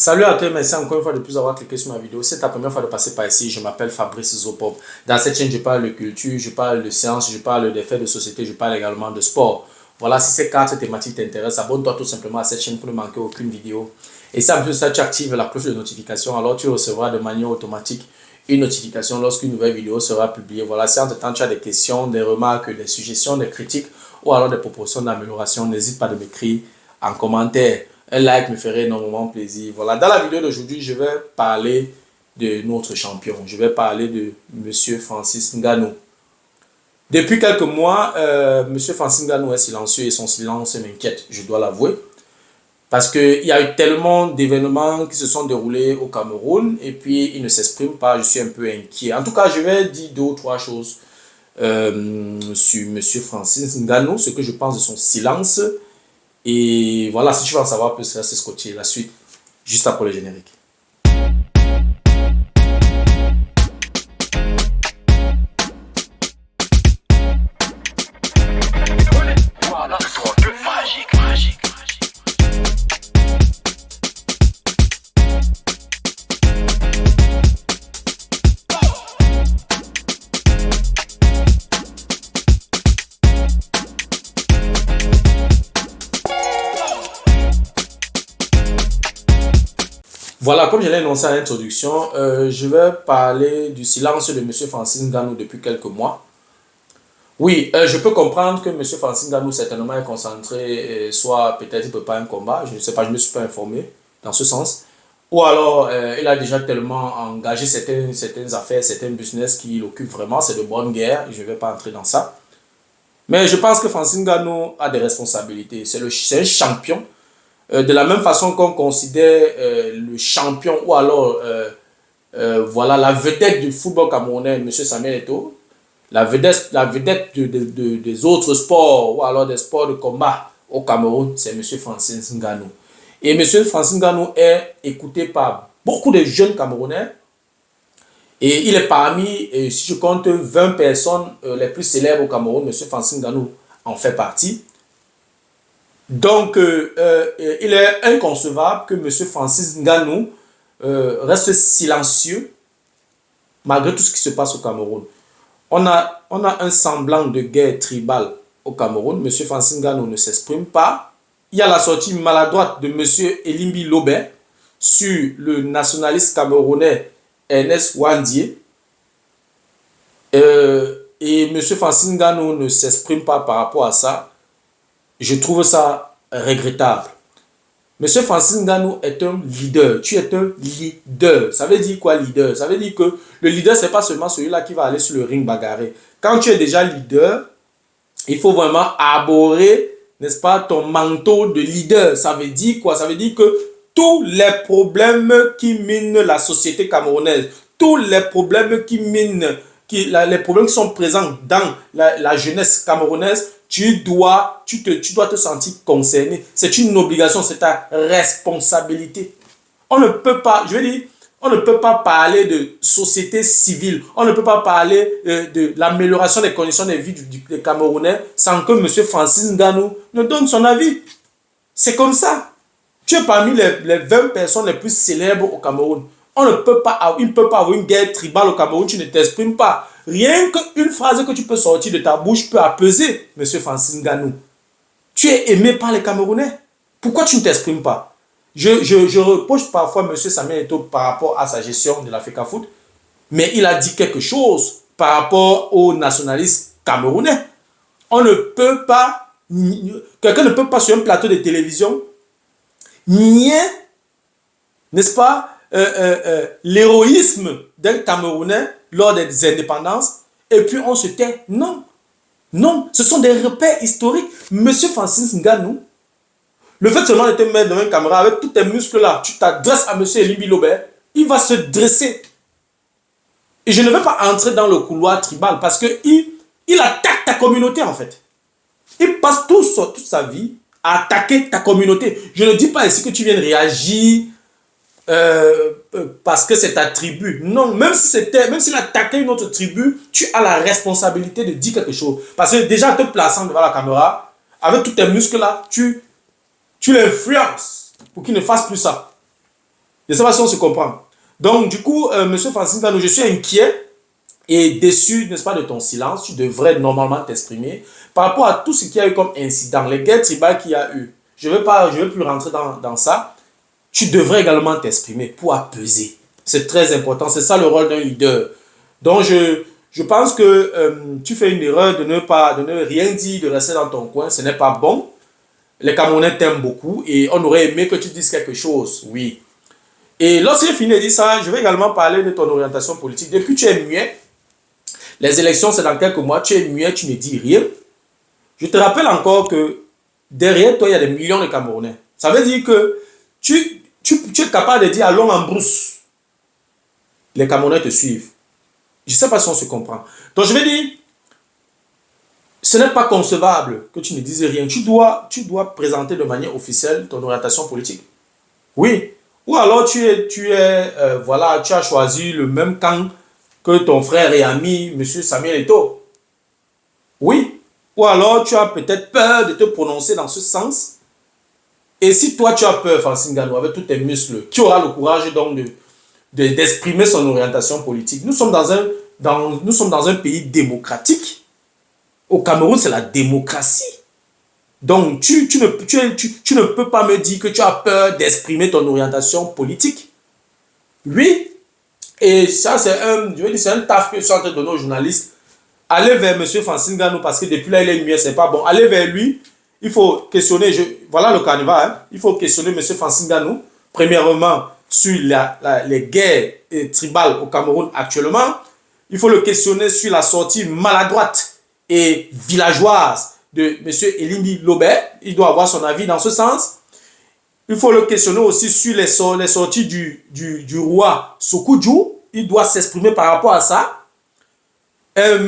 Salut à toi, merci encore une fois de plus avoir cliqué sur ma vidéo. C'est ta première fois de passer par ici. Je m'appelle Fabrice Zopop. Dans cette chaîne, je parle de culture, je parle de science, je parle des faits de société, je parle également de sport. Voilà, si ces quatre thématiques t'intéressent, abonne-toi tout simplement à cette chaîne pour ne manquer aucune vidéo. Et si en plus de ça, tu actives la cloche de notification, alors tu recevras de manière automatique une notification lorsqu'une nouvelle vidéo sera publiée. Voilà, si entre-temps tu as des questions, des remarques, des suggestions, des critiques ou alors des propositions d'amélioration, n'hésite pas de m'écrire en commentaire. Un like me ferait énormément plaisir. Voilà, dans la vidéo d'aujourd'hui, je vais parler de notre champion. Je vais parler de Monsieur Francis Ngannou. Depuis quelques mois, Monsieur Francis Ngannou est silencieux et son silence m'inquiète, je dois l'avouer. Parce qu'il y a eu tellement d'événements qui se sont déroulés au Cameroun et puis il ne s'exprime pas, je suis un peu inquiet. En tout cas, je vais dire deux ou trois choses sur Monsieur Francis Ngannou, ce que je pense de son silence. Et voilà, si tu veux en savoir plus, reste scotché. La suite, juste après le générique. Voilà, comme je l'ai annoncé à l'introduction, je vais parler du silence de Monsieur Francis Ngannou depuis quelques mois. Oui, je peux comprendre que Monsieur Francis Ngannou certainement est concentré, soit peut-être il ne peut pas un combat, je ne sais pas, je ne me suis pas informé dans ce sens. Ou alors, il a déjà tellement engagé certaines affaires, certains business qui l'occupent vraiment, c'est de bonne guerre, je ne vais pas entrer dans ça. Mais je pense que Francis Ngannou a des responsabilités, c'est un champion. De la même façon qu'on considère le champion ou alors voilà, la vedette du football camerounais, M. Samuel Eto'o, la vedette des autres sports ou alors des sports de combat au Cameroun, c'est M. Francis Ngannou. Et M. Francis Ngannou est écouté par beaucoup de jeunes Camerounais et il est parmi, si je compte 20 personnes les plus célèbres au Cameroun, M. Francis Ngannou en fait partie. Donc, il est inconcevable que M. Francis Ngannou reste silencieux malgré tout ce qui se passe au Cameroun. On a un semblant de guerre tribale au Cameroun. M. Francis Ngannou ne s'exprime pas. Il y a la sortie maladroite de M. Elimbi Lobé sur le nationaliste camerounais Ernest Ouandié. Et M. Francis Ngannou ne s'exprime pas par rapport à ça. Je trouve ça regrettable. Monsieur Francis Ngannou est un leader. Tu es un leader. Ça veut dire quoi, leader? Ça veut dire que le leader, ce n'est pas seulement celui-là qui va aller sur le ring bagarrer. Quand tu es déjà leader, il faut vraiment arborer, n'est-ce pas, ton manteau de leader. Ça veut dire quoi? Ça veut dire que tous les problèmes qui minent la société camerounaise, tous les problèmes qui minent, les problèmes qui sont présents dans la jeunesse camerounaise, tu dois te sentir concerné. C'est une obligation, c'est ta responsabilité. On ne peut pas, je veux dire, on ne peut pas parler de société civile, on ne peut pas parler de l'amélioration des conditions de vie des Camerounais sans que M. Francis Ngannou ne donne son avis. C'est comme ça. Tu es parmi les 20 personnes les plus célèbres au Cameroun. Il ne peut pas avoir une guerre tribale au Cameroun, tu ne t'exprimes pas. Rien qu'une phrase que tu peux sortir de ta bouche peut apaiser M. Francis Ngannou. Tu es aimé par les Camerounais. Pourquoi tu ne t'exprimes pas? Je reproche parfois M. Samuel Eto'o par rapport à sa gestion de l'Africa Foot, mais il a dit quelque chose par rapport aux nationalistes camerounais. On ne peut pas, quelqu'un ne peut pas sur un plateau de télévision nier, n'est-ce pas, l'héroïsme d'un Camerounais lors des indépendances et puis on se tait. Non, non, ce sont des repères historiques. Monsieur Francis Ngannou, le fait seulement de te mettre devant une caméra avec tous tes muscles là, tu t'adresses à monsieur Elimbi Lobé, il va se dresser. Et je ne vais pas entrer dans le couloir tribal parce qu'il attaque ta communauté en fait. Il passe toute sa vie à attaquer ta communauté. Je ne dis pas ici que tu viennes réagir parce que c'est ta tribu. Non, même s'il attaquait une autre tribu, tu as la responsabilité de dire quelque chose. Parce que déjà, en te plaçant devant la caméra, avec tous tes muscles là, tu l'influences pour qu'il ne fasse plus ça. Je ne sais pas si on se comprend. Donc, du coup, M. Francine Ngannou, je suis inquiet et déçu, n'est-ce pas, de ton silence. Tu devrais normalement t'exprimer par rapport à tout ce qu'il y a eu comme incident, les guerres tribales qu'il y a eu. Je ne veux plus rentrer dans ça. Tu devrais également t'exprimer pour apaiser. C'est très important. C'est ça le rôle d'un leader. Donc, je pense que tu fais une erreur de ne rien dire, de rester dans ton coin. Ce n'est pas bon. Les Camerounais t'aiment beaucoup et on aurait aimé que tu dises quelque chose. Oui. Et lorsque j'ai fini de dire ça, je vais également parler de ton orientation politique. Depuis que tu es muet, les élections, c'est dans quelques mois, tu es muet, tu ne dis rien. Je te rappelle encore que derrière toi, il y a des millions de Camerounais. Ça veut dire que tu es capable de dire allons en brousse. Les Camerounais te suivent. Je ne sais pas si on se comprend. Donc je vais dire, ce n'est pas concevable que tu ne dises rien. Tu dois présenter de manière officielle ton orientation politique. Oui. Ou alors voilà, tu as choisi le même camp que ton frère et ami, M. Samuel Eto'o. Oui. Ou alors tu as peut-être peur de te prononcer dans ce sens. Et si toi tu as peur, Francine Ngannou, avec tous tes muscles, qui aura le courage donc d'exprimer son orientation politique? Nous sommes dans un pays démocratique. Au Cameroun, c'est la démocratie. Donc, tu ne peux pas me dire que tu as peur d'exprimer ton orientation politique. Oui. Et ça, c'est un taf que je suis en train de donner aux journalistes. Allez vers M. Francine Ngannou parce que depuis là, il est mieux, c'est pas bon. Allez vers lui. Il faut questionner, voilà le carnaval, hein. Il faut questionner M. Francine Ngannou, premièrement, sur les guerres tribales au Cameroun actuellement. Il faut le questionner sur la sortie maladroite et villageoise de M. Elindi Lobert. Il doit avoir son avis dans ce sens. Il faut le questionner aussi sur les sorties du roi Sokudju. Il doit s'exprimer par rapport à ça.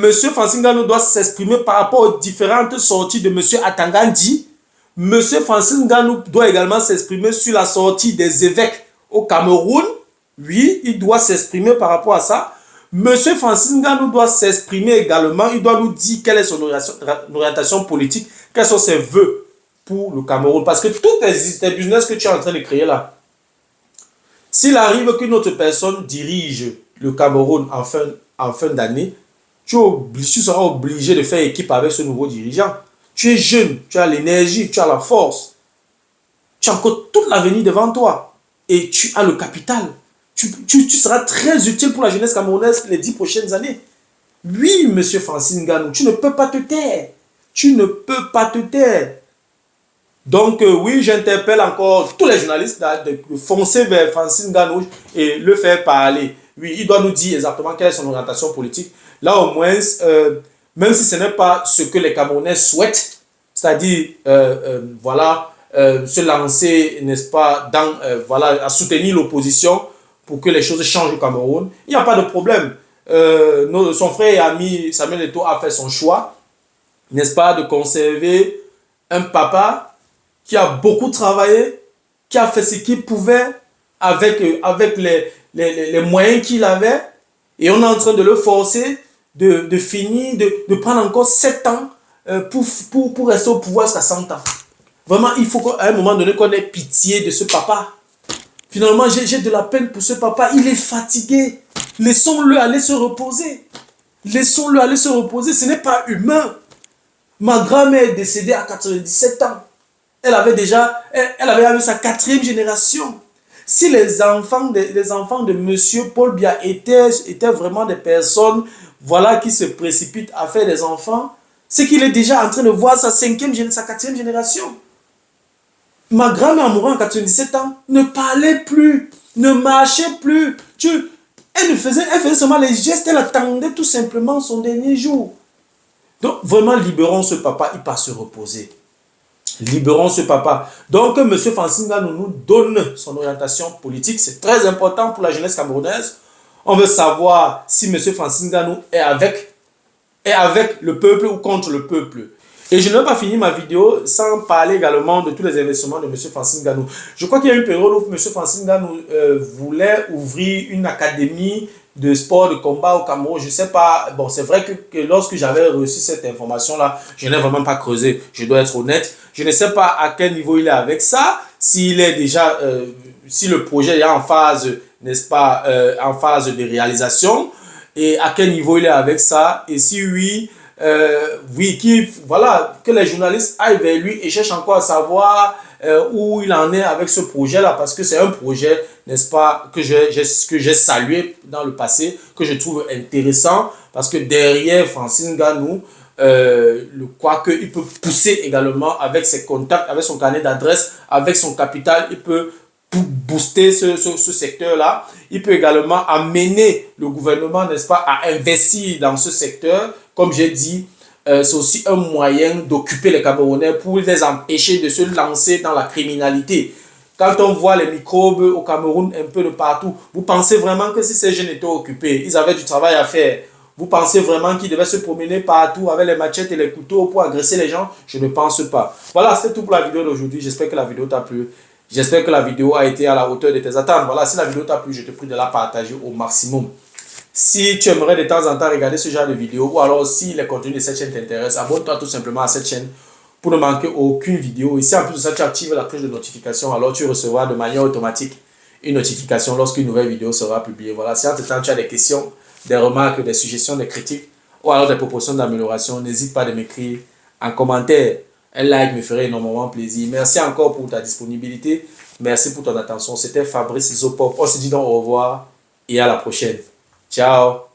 Monsieur Francine Ngannou doit s'exprimer par rapport aux différentes sorties de Monsieur Atangandi. Monsieur Francine Ngannou doit également s'exprimer sur la sortie des évêques au Cameroun. Oui, il doit s'exprimer par rapport à ça. Monsieur Francine Ngannou doit s'exprimer également. Il doit nous dire quelle est son orientation politique, quels sont ses vœux pour le Cameroun. Parce que tous tes business que tu es en train de créer là, s'il arrive qu'une autre personne dirige le Cameroun en fin d'année, tu seras obligé de faire équipe avec ce nouveau dirigeant. Tu es jeune, tu as l'énergie, tu as la force. Tu as encore toute l'avenir devant toi. Et tu as le capital. Tu seras très utile pour la jeunesse camerounaise les 10 prochaines années. Oui, monsieur Francine Ngannou, tu ne peux pas te taire. Tu ne peux pas te taire. Donc, oui, j'interpelle encore tous les journalistes de foncer vers Francine Ngannou et le faire parler. Oui, il doit nous dire exactement quelle est son orientation politique. Là, au moins, même si ce n'est pas ce que les Camerounais souhaitent, c'est-à-dire, voilà, se lancer, n'est-ce pas, voilà, à soutenir l'opposition pour que les choses changent au Cameroun, il n'y a pas de problème. Son frère et ami Samuel Eto'o a fait son choix, n'est-ce pas, de conserver un papa qui a beaucoup travaillé, qui a fait ce qu'il pouvait avec les moyens qu'il avait, et on est en train de le forcer de finir, de prendre encore 7 ans pour rester au pouvoir jusqu'à 100 ans. Vraiment, il faut qu'à un moment donné qu'on ait pitié de ce papa. Finalement, j'ai de la peine pour ce papa. Il est fatigué. Laissons-le aller se reposer. Laissons-le aller se reposer. Ce n'est pas humain. Ma grand-mère est décédée à 97 ans. Elle avait eu sa 4e génération. Si les enfants de Monsieur Paul Biya étaient vraiment des personnes, voilà, qui se précipitent à faire des enfants, c'est qu'il est déjà en train de voir sa 4e génération. Ma grand-mère mourant à 97 ans ne parlait plus, ne marchait plus. Elle faisait seulement les gestes, elle attendait tout simplement son dernier jour. Donc vraiment, libérons ce papa, il part se reposer. Libérons ce papa. Donc, M. Francine Ngannou nous donne son orientation politique. C'est très important pour la jeunesse camerounaise. On veut savoir si M. Francine Ngannou est avec le peuple ou contre le peuple. Et je ne vais pas finir ma vidéo sans parler également de tous les investissements de M. Francine Ngannou. Je crois qu'il y a une période où M. Francine Ngannou voulait ouvrir une académie de sport de combat au Cameroun. Je ne sais pas. Bon, c'est vrai que lorsque j'avais reçu cette information-là, je n'ai vraiment pas creusé. Je dois être honnête. Je ne sais pas à quel niveau il est avec ça. S'il est déjà, si le projet est en phase, n'est-ce pas, en phase de réalisation. Et à quel niveau il est avec ça. Et si oui, voilà, que les journalistes aillent vers lui et cherchent encore à savoir où il en est avec ce projet-là, parce que c'est un projet, n'est-ce pas, que j'ai salué dans le passé, que je trouve intéressant, parce que derrière Francine Ngannou, quoi qu'il peut pousser également avec ses contacts, avec son carnet d'adresse, avec son capital, il peut booster ce secteur-là. Il peut également amener le gouvernement, n'est-ce pas, à investir dans ce secteur. Comme j'ai dit, c'est aussi un moyen d'occuper les Camerounais pour les empêcher de se lancer dans la criminalité. Quand on voit les microbes au Cameroun un peu de partout, vous pensez vraiment que si ces jeunes étaient occupés, ils avaient du travail à faire? Vous pensez vraiment qu'ils devaient se promener partout avec les machettes et les couteaux pour agresser les gens? Je ne pense pas. Voilà, c'est tout pour la vidéo d'aujourd'hui. J'espère que la vidéo t'a plu. J'espère que la vidéo a été à la hauteur de tes attentes. Voilà, si la vidéo t'a plu, je te prie de la partager au maximum. Si tu aimerais de temps en temps regarder ce genre de vidéo, ou alors si les contenus de cette chaîne t'intéressent, abonne-toi tout simplement à cette chaîne pour ne manquer aucune vidéo. Et si en plus de ça, tu actives la cloche de notification, alors tu recevras de manière automatique une notification lorsqu'une nouvelle vidéo sera publiée. Voilà, si entre-temps tu as des questions, des remarques, des suggestions, des critiques, ou alors des propositions d'amélioration, n'hésite pas à m'écrire en commentaire. Un like me ferait énormément plaisir. Merci encore pour ta disponibilité. Merci pour ton attention. C'était Fabrice Zopop. On se dit donc au revoir et à la prochaine. Ciao.